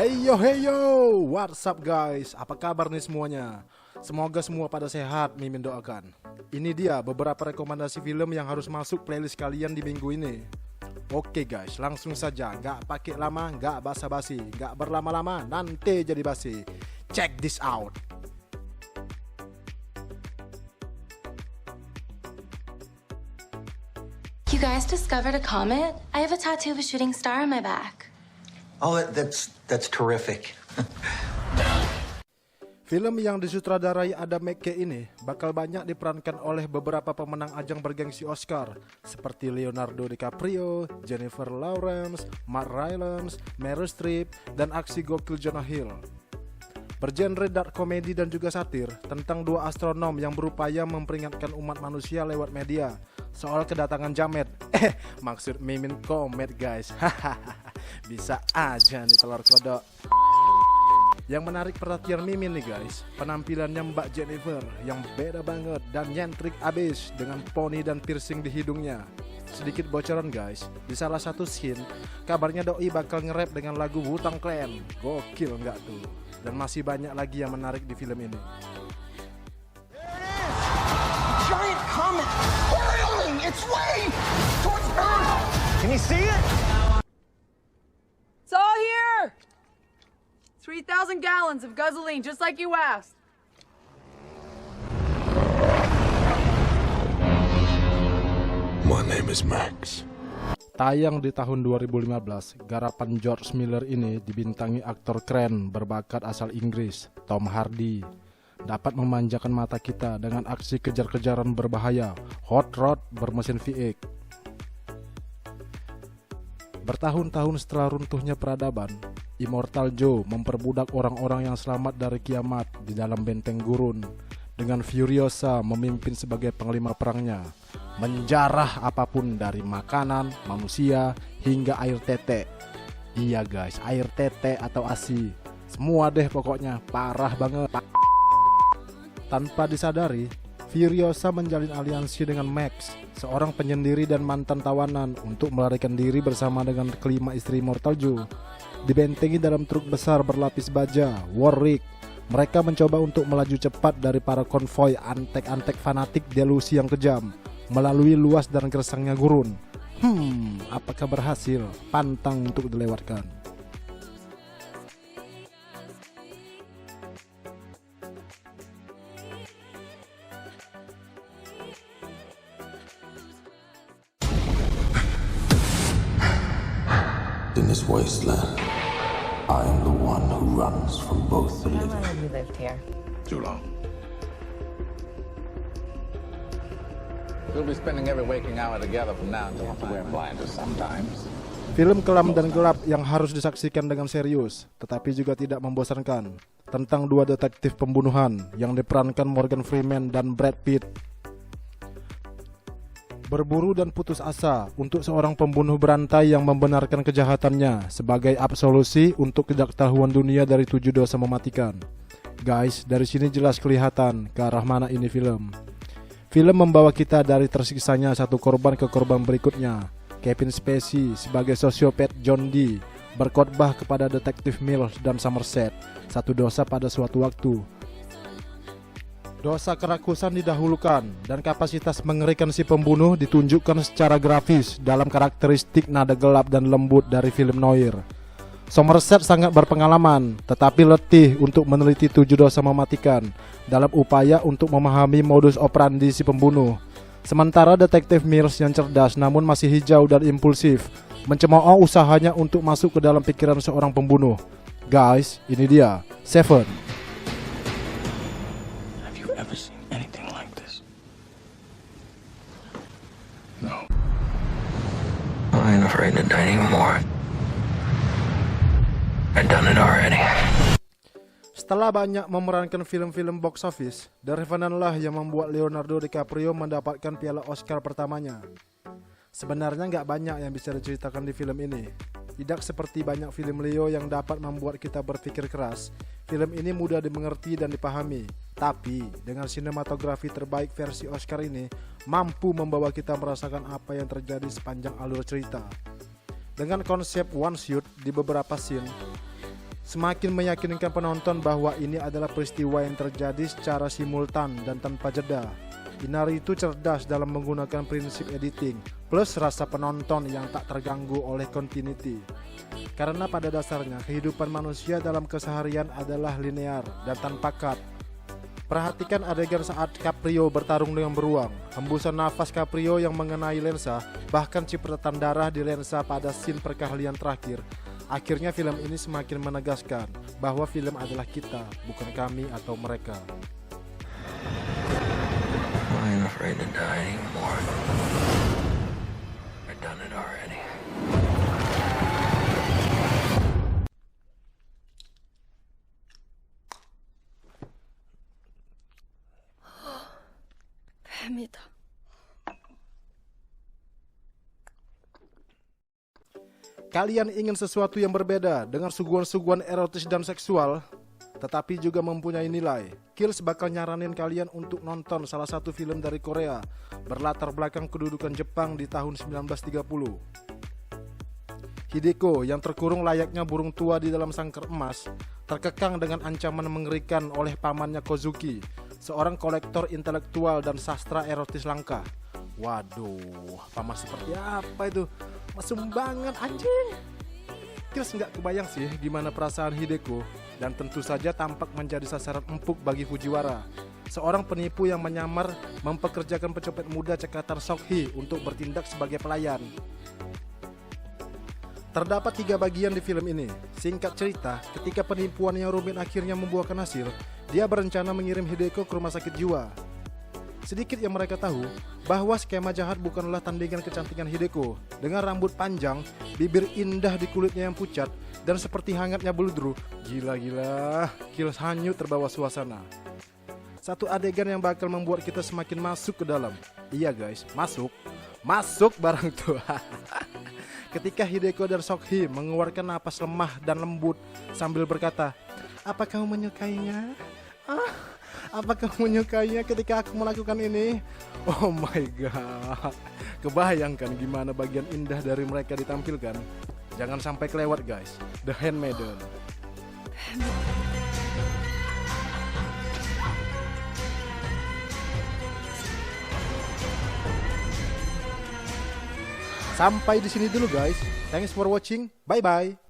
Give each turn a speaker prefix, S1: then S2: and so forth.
S1: Hey yo, what's up guys? Apa kabar nih semuanya? Semoga semua pada sehat, Mimin doakan. Ini dia beberapa rekomendasi film yang harus masuk playlist kalian di minggu ini. Oke guys, langsung saja, nggak pakai lama, nggak basa-basi, nggak berlama-lama, nanti jadi basi. Check this out.
S2: You guys discovered a comet? I have a tattoo of a shooting star on my back.
S3: Oh, that's terrific.
S1: Film yang disutradarai Adam McKay ini bakal banyak diperankan oleh beberapa pemenang ajang bergengsi Oscar seperti Leonardo DiCaprio, Jennifer Lawrence, Mark Rylance, Meryl Streep, dan aksi gokil Jonah Hill. Bergenre dark komedi dan juga satir tentang dua astronom yang berupaya memperingatkan umat manusia lewat media soal kedatangan Jamet. Maksud Mimin komet guys. Bisa aja nih telur kodok. Yang menarik perhatian Mimin nih guys, penampilannya Mbak Jennifer yang beda banget dan nyentrik abis dengan poni dan piercing di hidungnya. Sedikit bocoran guys, di salah satu scene kabarnya Doi bakal nge-rap dengan lagu Wu-Tang Clan. Gokil nggak tuh? Dan masih banyak lagi yang menarik di film ini.
S3: Giant comet hurling its way towards Earth. Can you see it?
S4: It's all here! 3,000 gallons of gasoline, just like you asked.
S5: My name is Max.
S1: Tayang di tahun 2015, garapan George Miller ini dibintangi aktor keren berbakat asal Inggris, Tom Hardy. Dapat memanjakan mata kita dengan aksi kejar-kejaran berbahaya, hot rod bermesin V8. Bertahun-tahun setelah runtuhnya peradaban, Immortal Joe memperbudak orang-orang yang selamat dari kiamat di dalam benteng gurun, dengan Furiosa memimpin sebagai panglima perangnya, menjarah apapun dari makanan, manusia, hingga air tete. Iya guys, air tete atau ASI, semua deh pokoknya, parah banget. Tanpa disadari, Furiosa menjalin aliansi dengan Max, seorang penyendiri dan mantan tawanan, untuk melarikan diri bersama dengan kelima istri Immortal Joe. Dibentengi dalam truk besar berlapis baja, Warwick, mereka mencoba untuk melaju cepat dari para konvoi antek-antek fanatik delusi yang kejam, melalui luas dan gersangnya gurun. Apakah berhasil? Pantang untuk dilewatkan.
S5: In this wasteland, I am the one who runs from both the living.
S6: How long have you lived here?
S5: Too long.
S7: We'll be spending every waking hour together from now until we have to wear blinders sometimes.
S1: Film kelam dan gelap yang harus disaksikan dengan serius, tetapi juga tidak membosankan. Tentang dua detektif pembunuhan yang diperankan Morgan Freeman dan Brad Pitt. Berburu dan putus asa untuk seorang pembunuh berantai yang membenarkan kejahatannya sebagai absolusi untuk ketidaktahuan dunia dari 7 dosa mematikan. Guys, dari sini jelas kelihatan ke arah mana ini film. Film membawa kita dari tersiksanya satu korban ke korban berikutnya. Kevin Spacey sebagai sosiopat John Dee berkhotbah kepada detektif Mills dan Somerset, satu dosa pada suatu waktu. Dosa kerakusan didahulukan dan kapasitas mengerikan si pembunuh ditunjukkan secara grafis dalam karakteristik nada gelap dan lembut dari film noir. Somerset sangat berpengalaman tetapi letih untuk meneliti 7 dosa mematikan dalam upaya untuk memahami modus operandi si pembunuh. Sementara detektif Mills yang cerdas namun masih hijau dan impulsif mencemooh usahanya untuk masuk ke dalam pikiran seorang pembunuh. Guys, ini dia Seven.
S5: Ever seen anything like this? No. I ain't afraid to die anymore. I've done it already.
S1: Setelah banyak memerankan film-film box office, The Revenant lah yang membuat Leonardo DiCaprio mendapatkan piala Oscar pertamanya. Sebenarnya nggak banyak yang bisa diceritakan di film ini. Tidak seperti banyak film Leo yang dapat membuat kita berpikir keras, film ini mudah dimengerti dan dipahami. Tapi dengan sinematografi terbaik versi Oscar ini mampu membawa kita merasakan apa yang terjadi sepanjang alur cerita. Dengan konsep one shot di beberapa scene, semakin meyakinkan penonton bahwa ini adalah peristiwa yang terjadi secara simultan dan tanpa jeda. Inari itu cerdas dalam menggunakan prinsip editing plus rasa penonton yang tak terganggu oleh continuity. Karena pada dasarnya kehidupan manusia dalam keseharian adalah linear dan tanpa cut. Perhatikan adegan saat Caprio bertarung dengan beruang. Hembusan nafas Caprio yang mengenai lensa, bahkan cipratan darah di lensa pada scene perkahlian terakhir. Akhirnya film ini semakin menegaskan bahwa film adalah kita, bukan kami atau mereka.
S5: I ain't afraid to die anymore. I've done it already.
S6: 뱀이다.
S1: Kalian ingin sesuatu yang berbeda dengan suguhan-suguhan erotis dan seksual, tetapi juga mempunyai nilai? Kills bakal nyaranin kalian untuk nonton salah satu film dari Korea berlatar belakang kedudukan Jepang di tahun 1930. Hideko yang terkurung layaknya burung tua di dalam sangkar emas, terkekang dengan ancaman mengerikan oleh pamannya Kozuki, seorang kolektor intelektual dan sastra erotis langka. Waduh, paman seperti apa itu? Mesum banget anjing. Kills nggak kebayang sih gimana perasaan Hideko, dan tentu saja tampak menjadi sasaran empuk bagi Fujiwara, seorang penipu yang menyamar mempekerjakan pencopet muda cekatan Seok-hee untuk bertindak sebagai pelayan. Terdapat 3 bagian di film ini. Singkat cerita, ketika penipuan yang rumit akhirnya membuahkan hasil, dia berencana mengirim Hideko ke rumah sakit jiwa. Sedikit yang mereka tahu bahwa skema jahat bukanlah tandingan kecantikan Hideko dengan rambut panjang, bibir indah di kulitnya yang pucat, dan seperti hangatnya beludru. Gila-gila, Kills hanyut terbawa suasana. Satu adegan yang bakal membuat kita semakin masuk ke dalam. Iya guys, masuk barang tuh. Ketika Hideko dan Seok-hee mengeluarkan napas lemah dan lembut sambil berkata, "Apa kamu menyukainya? Apa kamu menyukainya ketika aku melakukan ini?" Oh my god. Kebayangkan gimana bagian indah dari mereka ditampilkan? Jangan sampai kelewat guys. The Handmaiden. Sampai di sini dulu guys. Thanks for watching. Bye bye.